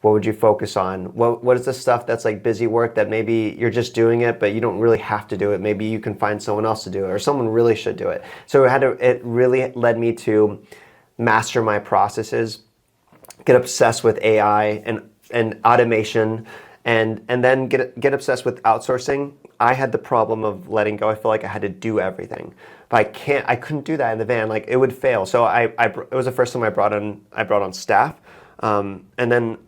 what would you focus on? What is the stuff that's like busy work that maybe you're just doing it, but you don't really have to do it? Maybe you can find someone else to do it, or someone really should do it. So it really led me to master my processes, get obsessed with AI and automation, and then get obsessed with outsourcing. I had the problem of letting go. I feel like I had to do everything, but I couldn't do that in the van. Like, it would fail. So it was the first time I brought on staff, and then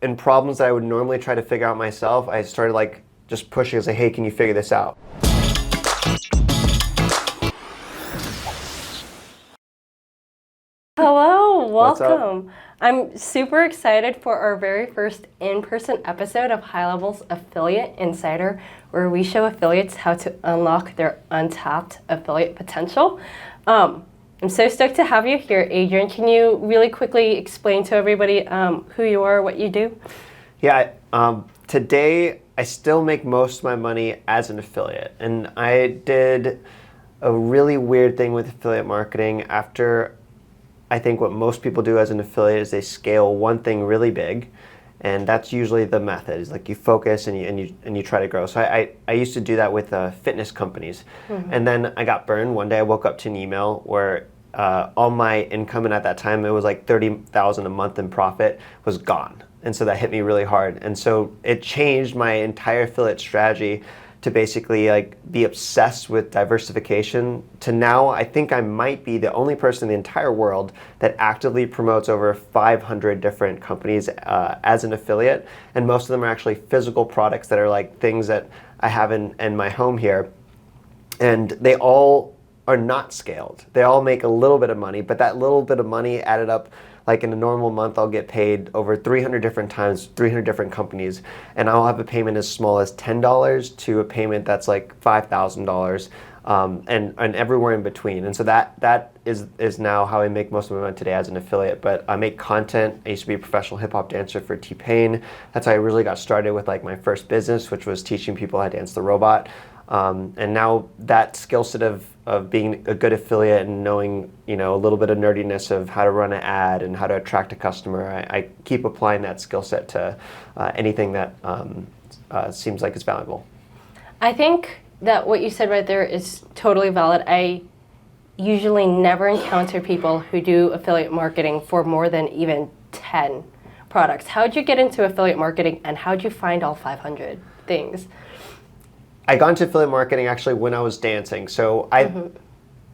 in problems that I would normally try to figure out myself, I started like just pushing and say, hey, can you figure this out? Hello, What's up? welcome. I'm super excited for our very first in-person episode of High Level's Affiliate Insider, where we show affiliates how to unlock their untapped affiliate potential. I'm so stoked to have you here, Adrian. Can you really quickly explain to everybody who you are, what you do? Yeah, today I still make most of my money as an affiliate, and I did a really weird thing with affiliate marketing. After, I think what most people do as an affiliate is they scale one thing really big, and that's usually the method. Is like you focus and you try to grow. So I used to do that with fitness companies, and then I got burned. One day I woke up to an email where all my income, and at that time it was like $30,000 a month in profit, was gone. And so that hit me really hard. And so it changed my entire affiliate strategy to basically like be obsessed with diversification, to now I think I might be the only person in the entire world that actively promotes over 500 different companies as an affiliate. And most of them are actually physical products that are like things that I have in my home here. And they all are not scaled. They all make a little bit of money, but that little bit of money added up, like in a normal month, I'll get paid over 300 different times, 300 different companies, and I'll have a payment as small as $10 to a payment that's like $5,000, and everywhere in between. And so that is now how I make most of my money today as an affiliate. But I make content. I used to be a professional hip hop dancer for T-Pain. That's how I really got started with like my first business, which was teaching people how to dance the robot. And now that skill set of being a good affiliate and knowing, a little bit of nerdiness of how to run an ad and how to attract a customer, I keep applying that skill set to anything that seems like it's valuable. I think that what you said right there is totally valid. I usually never encounter people who do affiliate marketing for more than even 10 products. How'd you get into affiliate marketing, and how'd you find all 500 things? I got into affiliate marketing actually when I was dancing. So I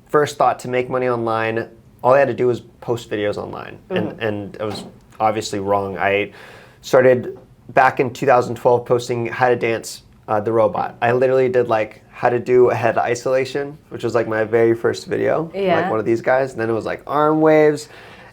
first thought to make money online, all I had to do was post videos online. And I was obviously wrong. I started back in 2012 posting how to dance the robot. I literally did like how to do a head isolation, which was like my very first video, like one of these guys. And then it was like arm waves.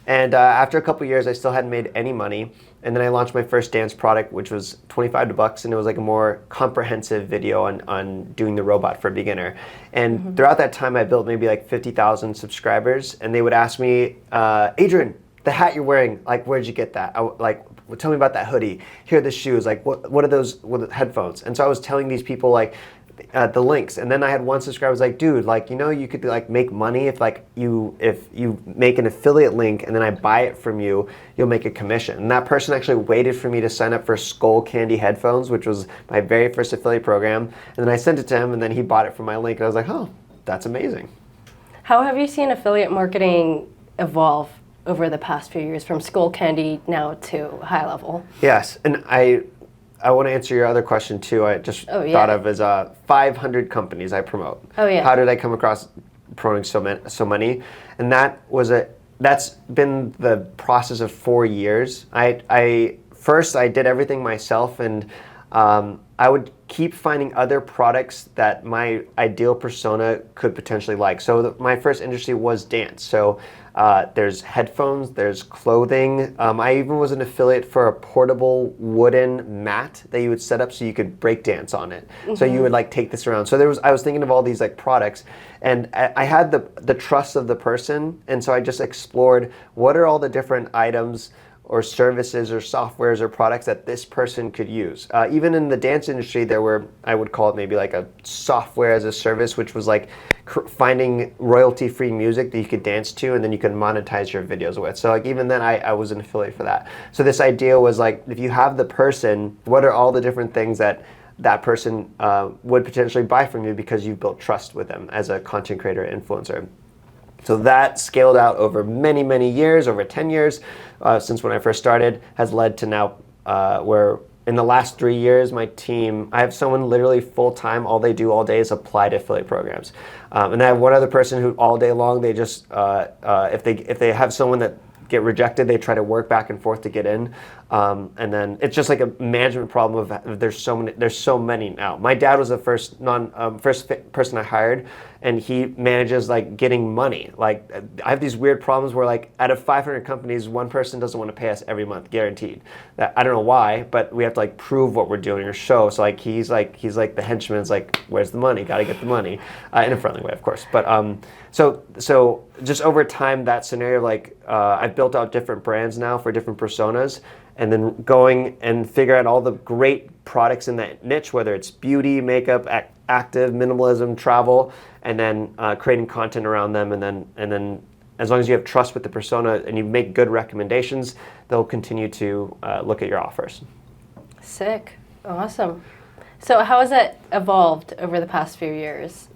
And after a couple years, I still hadn't made any money. And then I launched my first dance product, which was $25, and it was like a more comprehensive video on doing the robot for a beginner. And throughout that time, I built maybe like 50,000 subscribers, and they would ask me, Adrian, the hat you're wearing, like, where'd you get that? Tell me about that hoodie. Here are the shoes. Like, what are those? What are the headphones? And so I was telling these people like the links, and then I had one subscriber was like, dude, like, you could like make money if you make an affiliate link and then I buy it from you, you'll make a commission. And that person actually waited for me to sign up for Skull Candy headphones, which was my very first affiliate program. And then I sent it to him, and then he bought it from my link, and I was like, oh, that's amazing. How have you seen affiliate marketing evolve over the past few years, from Skull Candy now to High Level? Yes, and I want to answer your other question too. I just thought of as 500 companies I promote. Oh yeah. How did I come across promoting so many? And that's been the process of 4 years. First I did everything myself, and I would keep finding other products that my ideal persona could potentially like. So my first industry was dance. So there's headphones, there's clothing. I even was an affiliate for a portable wooden mat that you would set up so you could break dance on it. So you would like take this around. So I was thinking of all these like products, and I had the trust of the person, and so I just explored what are all the different items or services or softwares or products that this person could use. Even in the dance industry, there were, I would call it maybe like a software as a service, which was like finding royalty-free music that you could dance to and then you could monetize your videos with. So like even then I was an affiliate for that. So this idea was like, if you have the person, what are all the different things that person would potentially buy from you because you've built trust with them as a content creator influencer. So that scaled out over many, many years, over 10 years, since when I first started, has led to now where in the last 3 years, my team, I have someone literally full-time, all they do all day is apply to affiliate programs. And I have one other person who all day long, they just, if they have someone that get rejected, they try to work back and forth to get in. And then it's just like a management problem of there's so many now. My dad was the first person I hired, and he manages like getting money. Like I have these weird problems where like out of 500 companies, one person doesn't want to pay us every month, guaranteed. That I don't know why, but we have to like prove what we're doing or show. So like he's like the henchman. It's like, where's the money? Got to get the money in a friendly way, of course. But so just over time, that scenario, like I've built out different brands now for different personas, and then going and figure out all the great products in that niche, whether it's beauty, makeup, active, minimalism, travel, and then creating content around them, and then as long as you have trust with the persona and you make good recommendations, they'll continue to look at your offers. Sick. Awesome. So how has that evolved over the past few years?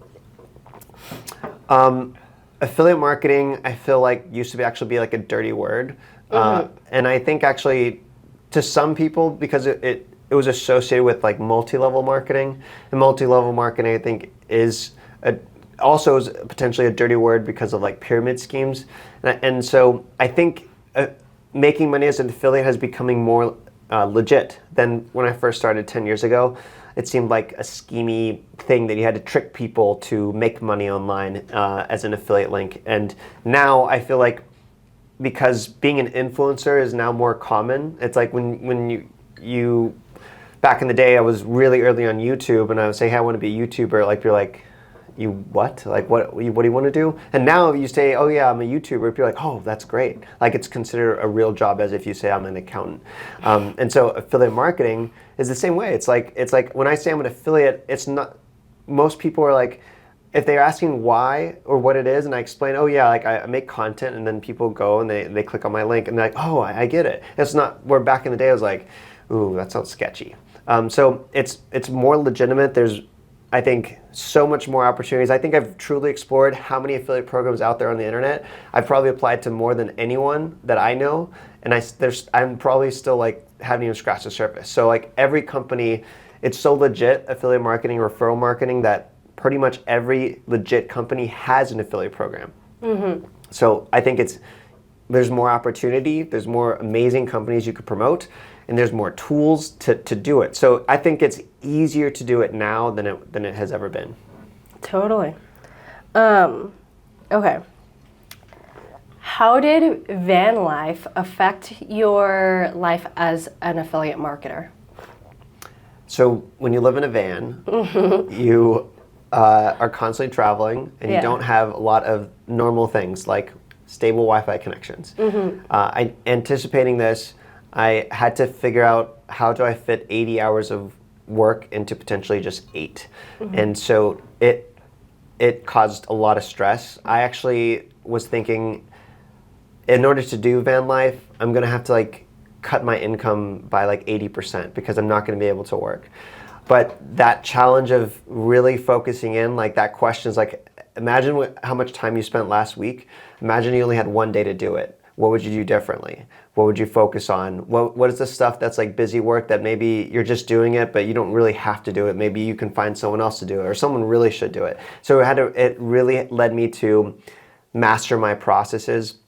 Affiliate marketing, I feel like used to actually be like a dirty word. And I think actually to some people, because it was associated with like multi-level marketing, and multi-level marketing I think is also is potentially a dirty word because of like pyramid schemes. And so I think making money as an affiliate has becoming more legit than when I first started 10 years ago. It seemed like a schemy thing that you had to trick people to make money online as an affiliate link. And now I feel like because being an influencer is now more common. It's like when you back in the day, I was really early on YouTube, and I would say, hey, I want to be a YouTuber. Like you're like, you what? Like what do you want to do? And now you say, oh yeah, I'm a YouTuber. People are like, oh, that's great. Like it's considered a real job as if you say I'm an accountant. And so affiliate marketing is the same way. It's like when I say I'm an affiliate, it's not. Most people are like, if they're asking why or what it is, and I explain, oh yeah, like I make content, and then people go and they click on my link, and they're like, oh, I get it. It's not where back in the day I was like, ooh, that sounds sketchy. So it's more legitimate. There's, I think, so much more opportunities. I think I've truly explored how many affiliate programs out there on the internet. I've probably applied to more than anyone that I know, and I'm probably still like haven't even scratched the surface. So like every company, it's so legit, affiliate marketing, referral marketing, that pretty much every legit company has an affiliate program. So I think there's more opportunity, there's more amazing companies you could promote, and there's more tools to do it. So I think it's easier to do it now than it has ever been. Totally. Okay. How did van life affect your life as an affiliate marketer? So when you live in a van, you are constantly traveling, and you don't have a lot of normal things like stable Wi-Fi connections. Anticipating this, I had to figure out how do I fit 80 hours of work into potentially just 8. And so it caused a lot of stress. I actually was thinking, in order to do van life, I'm gonna have to like cut my income by like 80% because I'm not gonna be able to work. But that challenge of really focusing in, like that question is like, imagine how much time you spent last week. Imagine you only had one day to do it. What would you do differently? What would you focus on? What is the stuff that's like busy work that maybe you're just doing it, but you don't really have to do it? Maybe you can find someone else to do it, or someone really should do it. So it really led me to master my processes,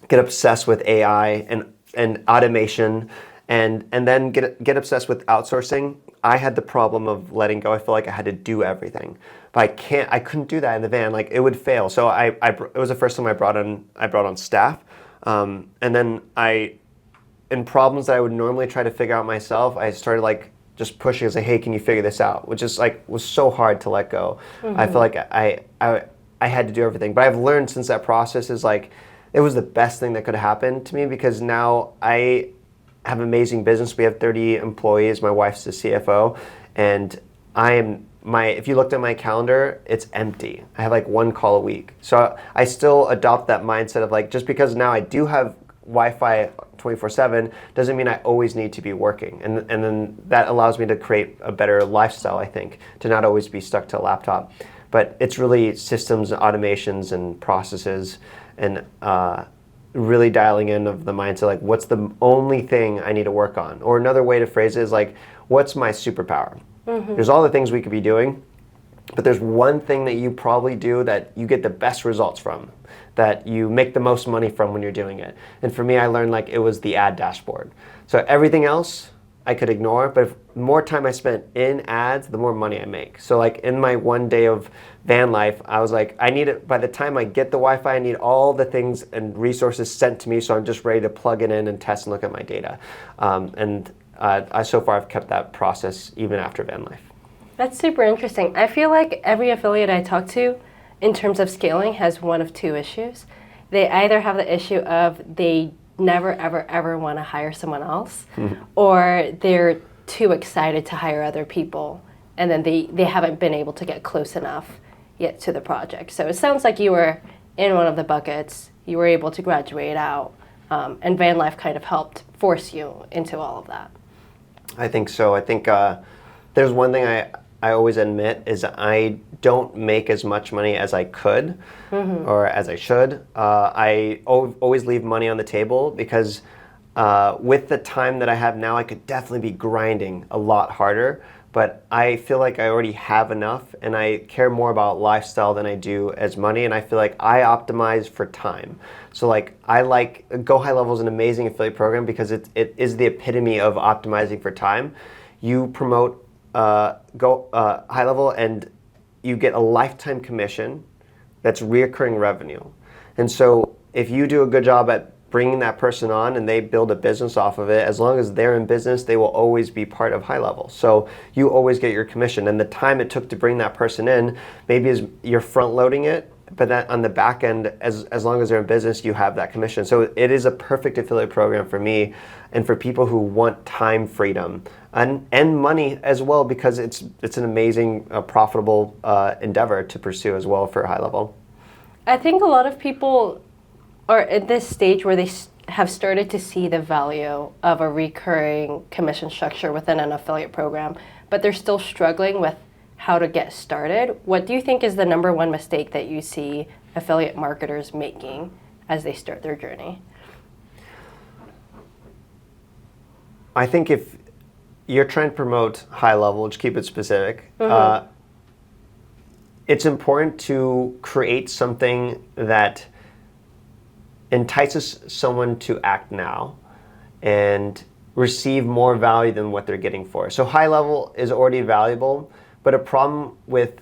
get obsessed with AI and automation, and then get obsessed with outsourcing. I had the problem of letting go. I feel like I had to do everything, but I couldn't do that in the van. Like it would fail. So it was the first time I brought on staff, and then in problems that I would normally try to figure out myself, I started like just pushing and say, hey, can you figure this out? Which is like was so hard to let go. I feel like I had to do everything, but I've learned since that process is like it was the best thing that could happen to me, because now I have amazing business. We have 30 employees. My wife's the CFO, and if you looked at my calendar, it's empty. I have like one call a week. So I still adopt that mindset of like, just because now I do have Wi-Fi 24/7 doesn't mean I always need to be working. And then that allows me to create a better lifestyle, I think, to not always be stuck to a laptop. But it's really systems, automations, and processes, and really dialing in of the mindset, like, what's the only thing I need to work on? Or another way to phrase it is like, what's my superpower? There's all the things we could be doing, but there's one thing that you probably do that you get the best results from, that you make the most money from when you're doing it. And for me, I learned like it was the ad dashboard. So everything else I could ignore, but the more time I spent in ads, the more money I make. So like in my one day of van life, I was like, by the time I get the Wi-Fi, I need all the things and resources sent to me, so I'm just ready to plug it in and test and look at my data. So far I've kept that process even after van life. That's super interesting. I feel like every affiliate I talk to in terms of scaling has one of two issues. They either have the issue of they never, ever, ever want to hire someone else, or they're too excited to hire other people, and then they haven't been able to get close enough yet to the project. So it sounds like you were in one of the buckets, you were able to graduate out, and van life kind of helped force you into all of that. I think so. I think there's one thing I always admit is I don't make as much money as I could or as I should. I always leave money on the table because with the time that I have now, I could definitely be grinding a lot harder, but I feel like I already have enough, and I care more about lifestyle than I do as money, and I feel like I optimize for time. So like Go High Level is an amazing affiliate program because it is the epitome of optimizing for time. You promote Go High Level and you get a lifetime commission that's reoccurring revenue. And so if you do a good job at bringing that person on and they build a business off of it, as long as they're in business, they will always be part of High Level. So you always get your commission, and the time it took to bring that person in, maybe is you're front loading it, but that on the back end, as long as they're in business, you have that commission. So it is a perfect affiliate program for me and for people who want time freedom and money as well, because it's an amazing, profitable endeavor to pursue as well for High Level. I think a lot of people are at this stage where they have started to see the value of a recurring commission structure within an affiliate program, but they're still struggling with how to get started. What do you think is the number one mistake that you see affiliate marketers making as they start their journey? I think if you're trying to promote High Level, just keep it specific, it's important to create something that entices someone to act now and receive more value than what they're getting for. So High Level is already valuable, but a problem with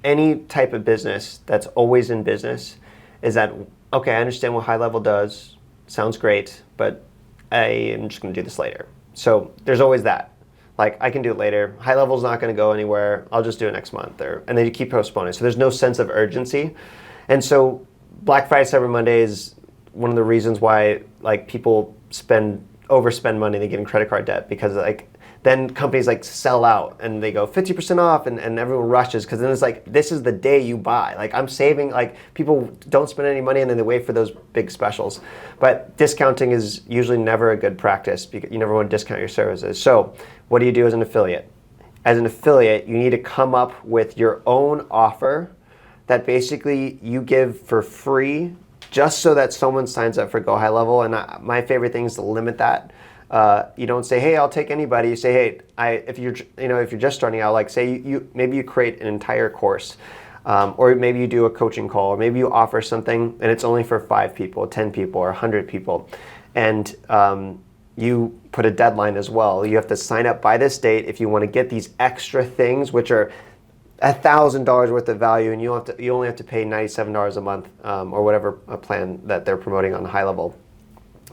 any type of business that's always in business is that, okay, I understand what High Level does, sounds great, but I am just going to do this later. So there's always that. Like, I can do it later. High Level's not going to go anywhere. I'll just do it next month. And then you keep postponing. So there's no sense of urgency. And so Black Friday, Cyber Monday is one of the reasons why like people overspend money, they get in credit card debt, because like then companies like sell out and they go 50% off and everyone rushes, because then it's like, this is the day you buy. Like, I'm saving, like people don't spend any money and then they wait for those big specials. But discounting is usually never a good practice because you never want to discount your services. So what do you do as an affiliate? As an affiliate, you need to come up with your own offer that basically you give for free, just so that someone signs up for Go High Level. And my favorite thing is to limit that. You don't say, hey, I'll take anybody. You say, hey, if you're just starting out, like say maybe you create an entire course, or maybe you do a coaching call, or maybe you offer something and it's only for 5 people, 10 people, or 100 people. And you put a deadline as well. You have to sign up by this date if you want to get these extra things, which are $1,000 worth of value, and you only have to pay $97 a month, or whatever plan that they're promoting on High Level.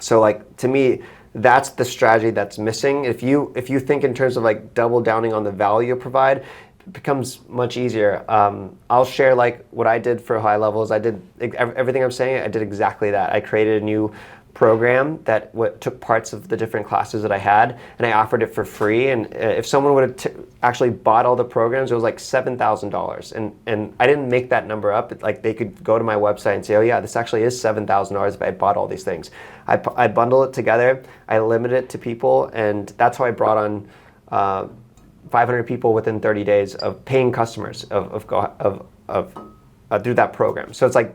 So like, to me, that's the strategy that's missing. If you think in terms of like double downing on the value you provide, becomes much easier. I'll share like what I did for high levels. I did everything I'm saying. I did exactly that. I created a new program that took parts of the different classes that I had, and I offered it for free. And if someone would have actually bought all the programs, it was like $7,000. And I didn't make that number up. Like they could go to my website and say, oh yeah, this actually is $7,000 if I bought all these things. I bundle it together. I limit it to people, and that's how I brought on 500 people within 30 days of paying customers through that program. So it's like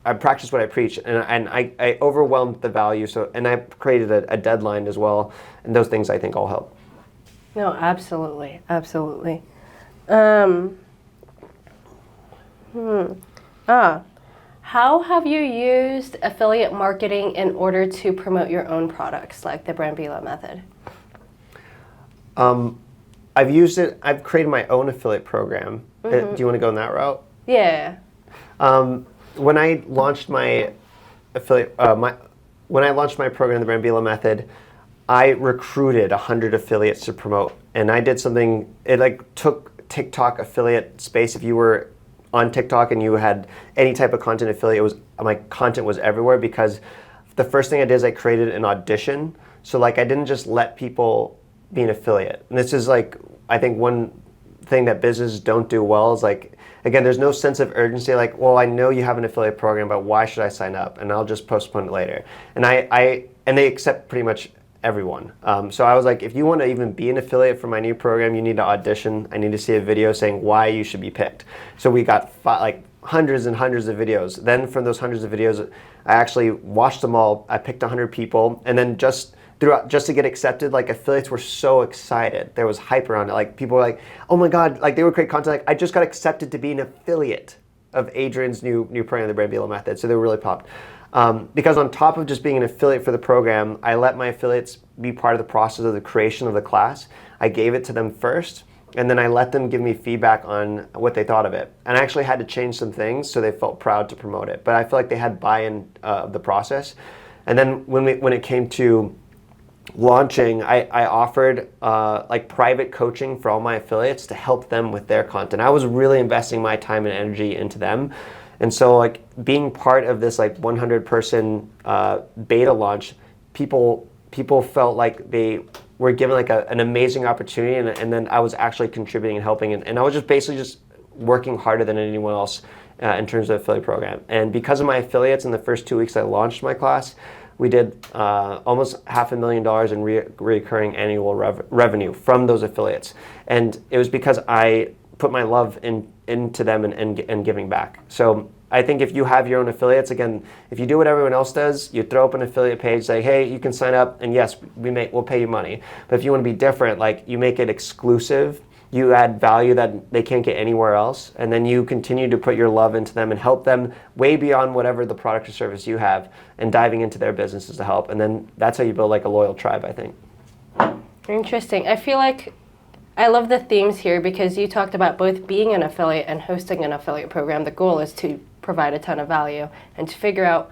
I practice what I preach, and I overwhelmed the value. So, and I created a deadline as well, and those things I think all help. No, absolutely, absolutely. How have you used affiliate marketing in order to promote your own products, like the Brambila method? I've used it. I've created my own affiliate program. Do you want to go in that route? Yeah. When I launched my affiliate, when I launched my program, the Brambila method, I recruited 100 affiliates to promote, and I did something. It like took TikTok affiliate space. If you were on TikTok and you had any type of content affiliate, my content was everywhere, because the first thing I did is I created an audition. So like I didn't just let people be an affiliate. And this is like, I think one thing that businesses don't do well is like, again, there's no sense of urgency. Like, well, I know you have an affiliate program, but why should I sign up? And I'll just postpone it later. And and they accept pretty much everyone. So I was like, if you want to even be an affiliate for my new program, you need to audition. I need to see a video saying why you should be picked. So we got hundreds and hundreds of videos. Then from those hundreds of videos, I actually watched them all. I picked 100 people, and then just to get accepted, like affiliates were so excited. There was hype around it. Like people were like, oh my God, like they would create content like, I just got accepted to be an affiliate of Adrian's new program, the Brambila method. So they were really popped. Because on top of just being an affiliate for the program, I let my affiliates be part of the process of the creation of the class. I gave it to them first, and then I let them give me feedback on what they thought of it. And I actually had to change some things so they felt proud to promote it. But I feel like they had buy-in of the process. And then when it came to launching, I offered like private coaching for all my affiliates to help them with their content. I was really investing my time and energy into them. And so like being part of this like 100-person beta launch, people felt like they were given like an amazing opportunity, and then I was actually contributing and helping, and I was just basically working harder than anyone else in terms of affiliate program. And because of my affiliates, in the first 2 weeks I launched my class, we did almost $500,000 in recurring annual revenue from those affiliates. And it was because I put my love into them and giving back. So I think if you have your own affiliates, again, if you do what everyone else does, you throw up an affiliate page, say, hey, you can sign up, and yes, we'll pay you money. But if you want to be different, like you make it exclusive, you add value that they can't get anywhere else, and then you continue to put your love into them and help them way beyond whatever the product or service you have, and diving into their businesses to help. And then that's how you build like a loyal tribe, I think. Interesting. I feel like I love the themes here, because you talked about both being an affiliate and hosting an affiliate program. The goal is to provide a ton of value and to figure out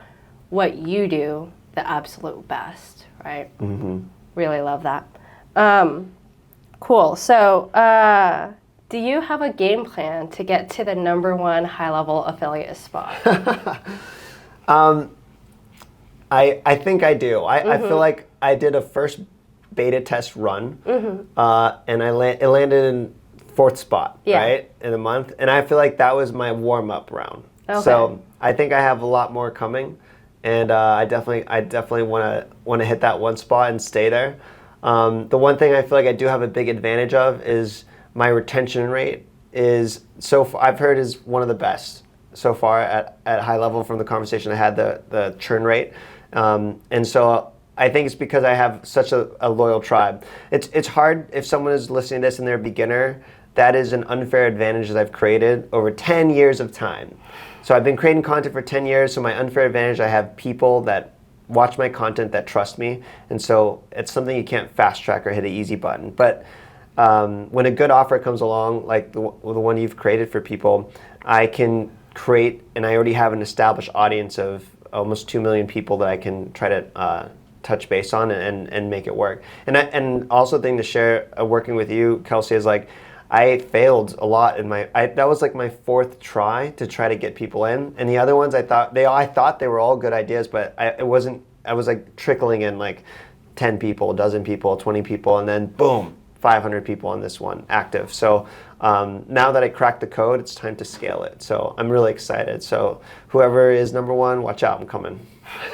what you do the absolute best, right? Mm-hmm. Really love that. Cool. So do you have a game plan to get to the #1 high-level affiliate spot? I think I do. I feel like I did a first beta test run, and it landed in 4th spot, right, in a month. And I feel like that was my warm-up round. Okay. So I think I have a lot more coming, and I definitely want to hit that one spot and stay there. The one thing I feel like I do have a big advantage of is my retention rate is I've heard is one of the best so far at high level from the conversation I had, the churn rate. And so I think it's because I have such a loyal tribe. It's hard if someone is listening to this and they're a beginner. That is an unfair advantage that I've created over 10 years of time. So I've been creating content for 10 years, so my unfair advantage, I have people that watch my content that trust me, and so it's something you can't fast track or hit an easy button. But when a good offer comes along, like the one you've created for people, I can create, and I already have an established audience of almost 2 million people that I can try to touch base on and make it work. And also thing to share working with you, Kelsey, is like I failed a lot in that was like my fourth try to try to get people in. And the other ones I thought they were all good ideas, but I was like trickling in like 10 people, a dozen people, 20 people, and then boom, 500 people on this one active. So now that I cracked the code, it's time to scale it. So I'm really excited. So whoever is number one, watch out, I'm coming.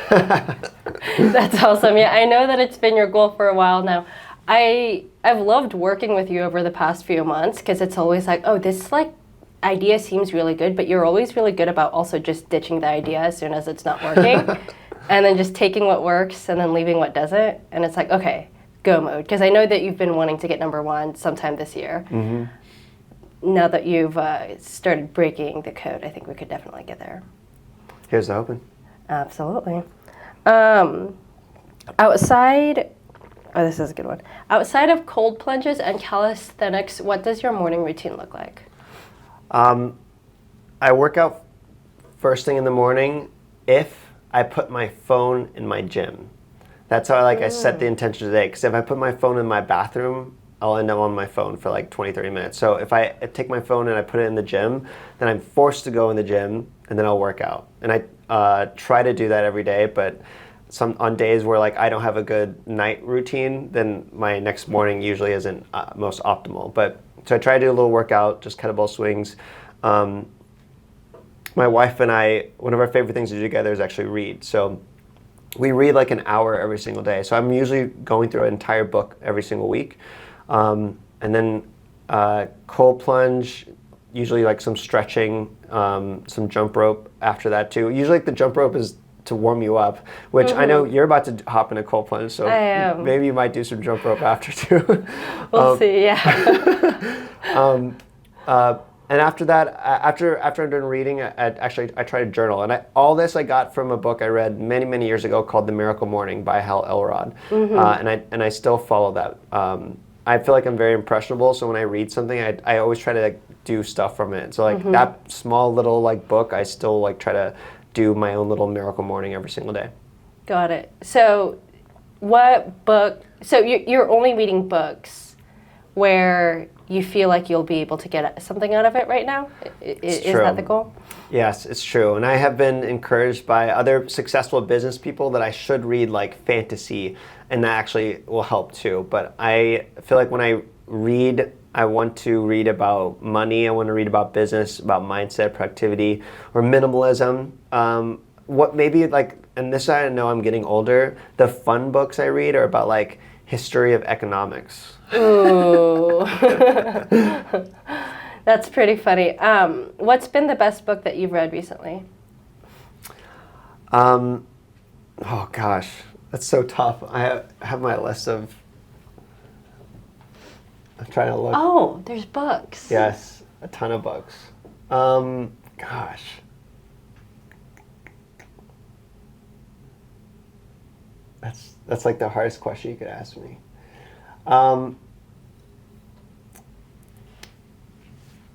That's awesome. Yeah, I know that it's been your goal for a while now. I've loved working with you over the past few months because it's always like, oh, this like idea seems really good, but you're always really good about also just ditching the idea as soon as it's not working, and then just taking what works and then leaving what doesn't. And it's like, okay, go mode. Because I know that you've been wanting to get number one sometime this year. Mm-hmm. Now that you've started breaking the code, I think we could definitely get there. Here's the open. Absolutely. This is a good one. Outside of cold plunges and calisthenics, what does your morning routine look like? I work out first thing in the morning if I put my phone in my gym. That's how I set the intention today. Because if I put my phone in my bathroom, I'll end up on my phone for like 20, 30 minutes. So if I take my phone and I put it in the gym, then I'm forced to go in the gym and then I'll work out. And I try to do that every day, but on days where like I don't have a good night routine, then my next morning usually isn't most optimal. So I try to do a little workout, just kettlebell swings. My wife and I, one of our favorite things to do together is actually read. So we read like an hour every single day. So I'm usually going through an entire book every single week. And then cold plunge, usually like some stretching, some jump rope after that too. Usually like the jump rope is to warm you up, which I know you're about to hop in a cold plunge, so maybe you might do some jump rope after too. We'll see, yeah. And after that, after I'm done reading, I try to journal. And all this I got from a book I read many, many years ago called The Miracle Morning by Hal Elrod. And I still follow that. I feel like I'm very impressionable, so when I read something, I always try to like do stuff from it. So like that small little like book, I still like try to do my own little miracle morning every single day. Got it. So what book, so you're only reading books where you feel like you'll be able to get something out of it right now? Is that the goal? Yes, it's true. And I have been encouraged by other successful business people that I should read like fantasy, and that actually will help too. But I feel like when I read, I want to read about money, I want to read about business, about mindset, productivity, or minimalism. What maybe like, and this I know I'm getting older, the fun books I read are about like history of economics. Ooh. That's pretty funny. What's been the best book that you've read recently? Oh gosh, that's so tough. I have my list of, I'm trying to look. Oh, there's books. Yes, a ton of books. Gosh. That's like the hardest question you could ask me.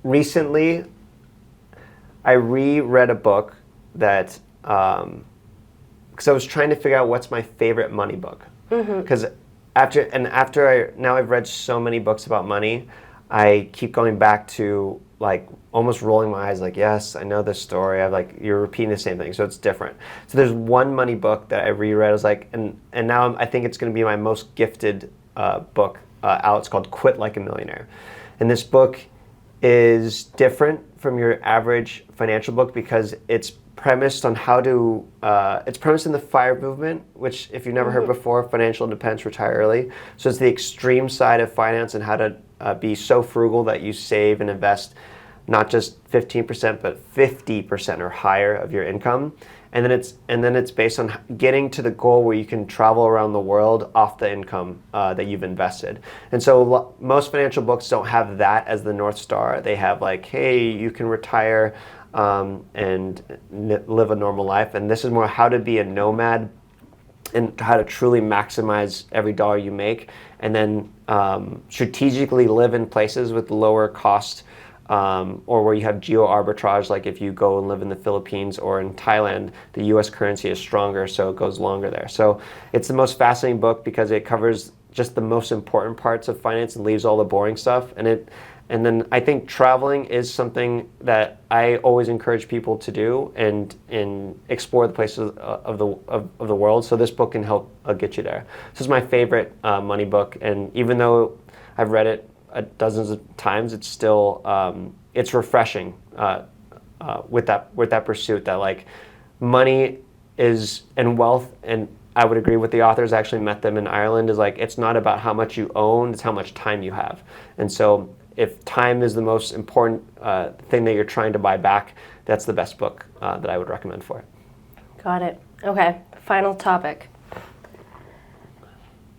Recently, I reread a book that, because I was trying to figure out what's my favorite money book. Because now I've read so many books about money, I keep going back to like almost rolling my eyes like, yes, I know this story. You're repeating the same thing, so it's different. So there's one money book that I reread. I was like, and now I think it's going to be my most gifted book out. It's called Quit Like a Millionaire. And this book is different from your average financial book because it's premised on it's premised in the FIRE movement, which if you've never heard before, financial independence, retire early. So it's the extreme side of finance and how to be so frugal that you save and invest not just 15%, but 50% or higher of your income. And then it's based on getting to the goal where you can travel around the world off the income that you've invested. And so most financial books don't have that as the North Star. They have like, hey, you can retire and live a normal life. And this is more how to be a nomad and how to truly maximize every dollar you make, and then strategically live in places with lower cost, or where you have geo arbitrage, like if you go and live in the Philippines or in Thailand, the US currency is stronger, so it goes longer there. So it's the most fascinating book because it covers just the most important parts of finance and leaves all the boring stuff. And And then I think traveling is something that I always encourage people to do and explore the places of the world. So this book can help get you there. This is my favorite money book, and even though I've read it dozens of times, it's still it's refreshing with that pursuit that like money is and wealth, and I would agree with the authors. I actually met them in Ireland. Is like it's not about how much you own; it's how much time you have. And so, if time is the most important thing that you're trying to buy back, that's the best book that I would recommend for it. Got it. Okay. Final topic.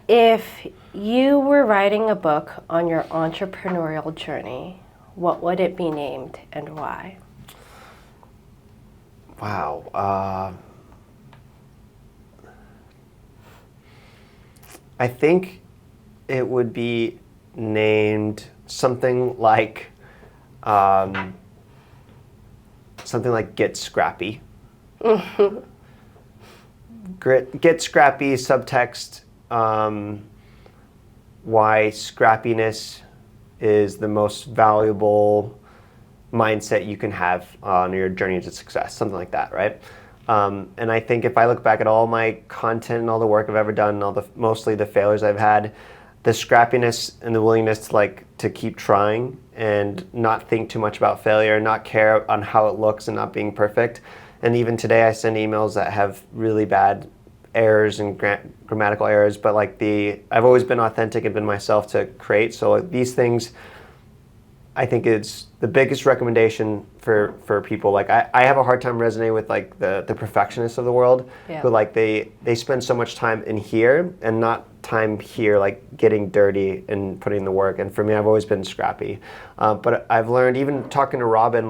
If you were writing a book on your entrepreneurial journey, what would it be named and why? Wow. I think it would be named something like Get Scrappy. Get Scrappy, subtext, why scrappiness is the most valuable mindset you can have on your journey to success, something like that, right? And I think if I look back at all my content and all the work I've ever done, and mostly the failures I've had, the scrappiness and the willingness to keep trying and not think too much about failure, not care on how it looks and not being perfect. And even today I send emails that have really bad errors and grammatical errors, but I've always been authentic and been myself to create. So these things, I think it's the biggest recommendation for people. Like I have a hard time resonating with the perfectionists of the world, who they spend so much time in here and not time here, getting dirty and putting in the work. And for me, I've always been scrappy. But I've learned, even talking to Robin,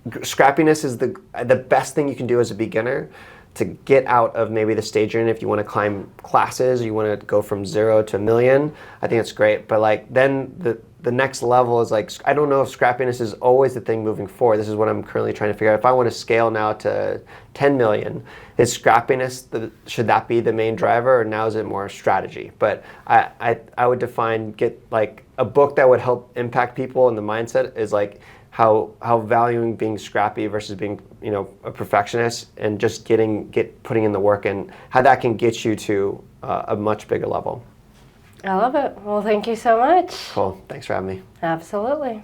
scrappiness is the best thing you can do as a beginner to get out of maybe the stage you're in. If you want to climb classes, or you want to go from 0 to 1 million, I think it's great. But then the next level is I don't know if scrappiness is always the thing moving forward. This is what I'm currently trying to figure out. If I want to scale now to 10 million, is scrappiness, should that be the main driver, or now is it more strategy? But I would define a book that would help impact people, and the mindset is how valuing being scrappy versus being a perfectionist, and just putting in the work, and how that can get you to a much bigger level. I love it. Well, thank you so much. Cool. Thanks for having me. Absolutely.